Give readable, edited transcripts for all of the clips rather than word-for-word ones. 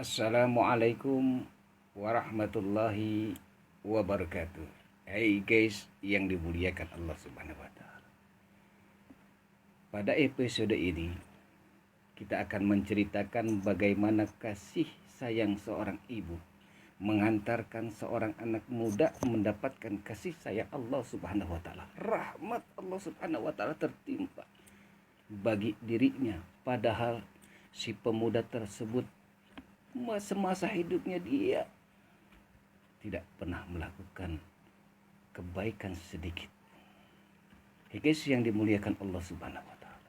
Assalamualaikum warahmatullahi wabarakatuh. Hai guys yang dimuliakan Allah Subhanahu wa taala. Pada episode ini kita akan menceritakan bagaimana kasih sayang seorang ibu mengantarkan seorang anak muda mendapatkan kasih sayang Allah Subhanahu wa taala. Rahmat Allah Subhanahu wa taala tertimpa bagi dirinya, padahal si pemuda tersebut semasa hidupnya dia tidak pernah melakukan kebaikan sedikit. Guys yang dimuliakan Allah Subhanahu wa taala,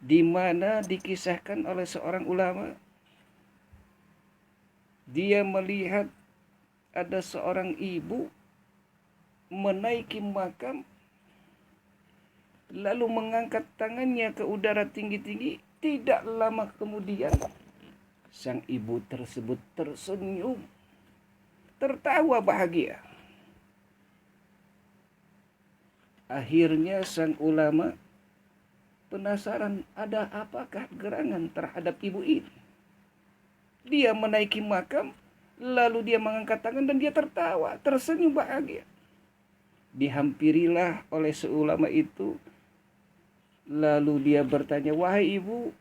di mana dikisahkan oleh seorang ulama, dia melihat ada seorang ibu menaiki makam lalu mengangkat tangannya ke udara tinggi-tinggi. Tidak lama kemudian sang ibu tersebut tersenyum, tertawa bahagia. Akhirnya sang ulama penasaran, ada apakah gerangan terhadap ibu ini? Dia menaiki makam, lalu dia mengangkat tangan dan dia tertawa, tersenyum bahagia. Dihampirilah oleh seulama itu, lalu dia bertanya, wahai ibu,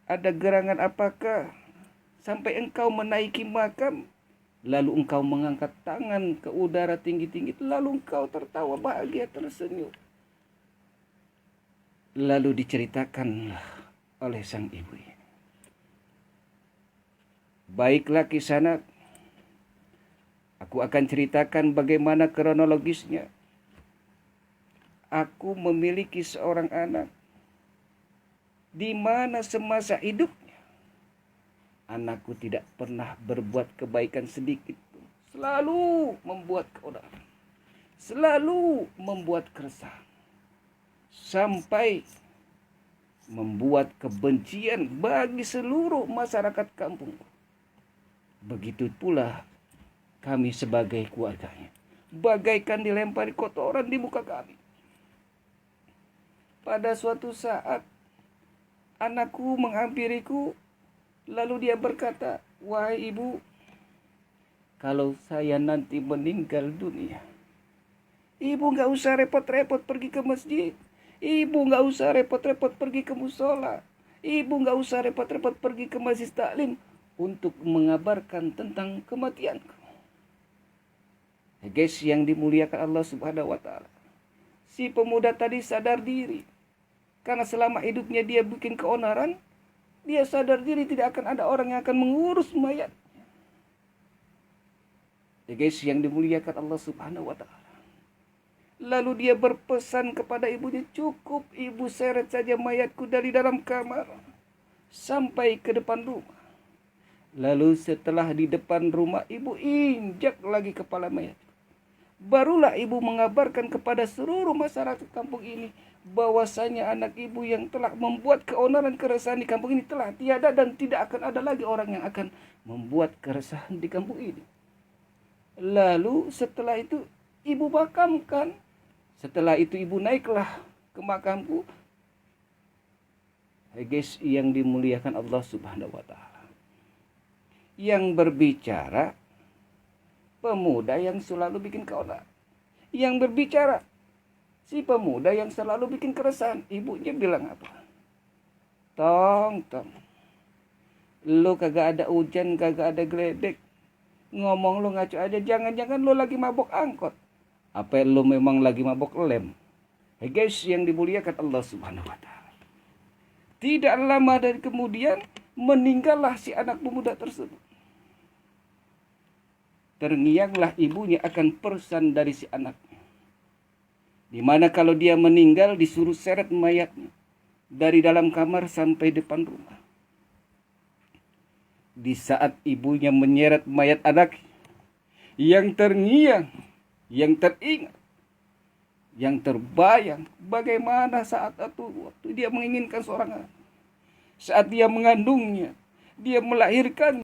ada gerangan apakah sampai engkau menaiki makam, lalu engkau mengangkat tangan ke udara tinggi-tinggi, lalu engkau tertawa bahagia, tersenyum. Lalu diceritakan oleh sang ibu ini. Baiklah kisanak, aku akan ceritakan bagaimana kronologisnya. Aku memiliki seorang anak di mana semasa hidupnya anakku tidak pernah berbuat kebaikan sedikit pun. Selalu membuat keonaran, selalu membuat keresahan, sampai membuat kebencian bagi seluruh masyarakat kampung. Begitu pula kami sebagai keluarganya, bagaikan dilempari kotoran di muka kami. Pada suatu saat anakku menghampiriku, lalu dia berkata, wahai ibu, kalau saya nanti meninggal dunia, ibu gak usah repot-repot pergi ke masjid, ibu gak usah repot-repot pergi ke musola, ibu gak usah repot-repot pergi ke majelis taklim untuk mengabarkan tentang kematianku. Guys yang dimuliakan Allah Subhanahu wa taala, si pemuda tadi sadar diri. Karena selama hidupnya dia bikin keonaran, dia sadar diri tidak akan ada orang yang akan mengurus mayat. Guys yang dimuliakan Allah Subhanahu wa taala, lalu dia berpesan kepada ibunya, cukup ibu seret saja mayatku dari dalam kamar sampai ke depan rumah. Lalu setelah di depan rumah, ibu injak lagi kepala mayat. Barulah ibu mengabarkan kepada seluruh masyarakat kampung ini bahwasanya anak ibu yang telah membuat keonaran keresahan di kampung ini telah tiada dan tidak akan ada lagi orang yang akan membuat keresahan di kampung ini. Lalu setelah itu ibu makamkan. Setelah itu ibu naiklah ke makamku. Hai guys yang dimuliakan Allah Subhanahu wa taala, yang berbicara pemuda yang selalu bikin keonaran. Yang berbicara si pemuda yang selalu bikin keresahan. Ibunya bilang apa? Tong, lu kagak ada hujan, kagak ada geledek, ngomong lu ngaco aja. Jangan-jangan lu lagi mabok angkot. Apa lu memang lagi mabok lem? Hey guys yang dimuliakan Allah Subhanahu wa taala, tidak lama dari kemudian meninggallah si anak pemuda tersebut. Terngianglah ibunya akan pesan dari si anaknya, di mana kalau dia meninggal disuruh seret mayatnya dari dalam kamar sampai depan rumah. Di saat ibunya menyeret mayat anak yang terngiang, yang teringat, yang terbayang bagaimana saat itu waktu dia menginginkan seorang anak, saat dia mengandungnya, dia melahirkan,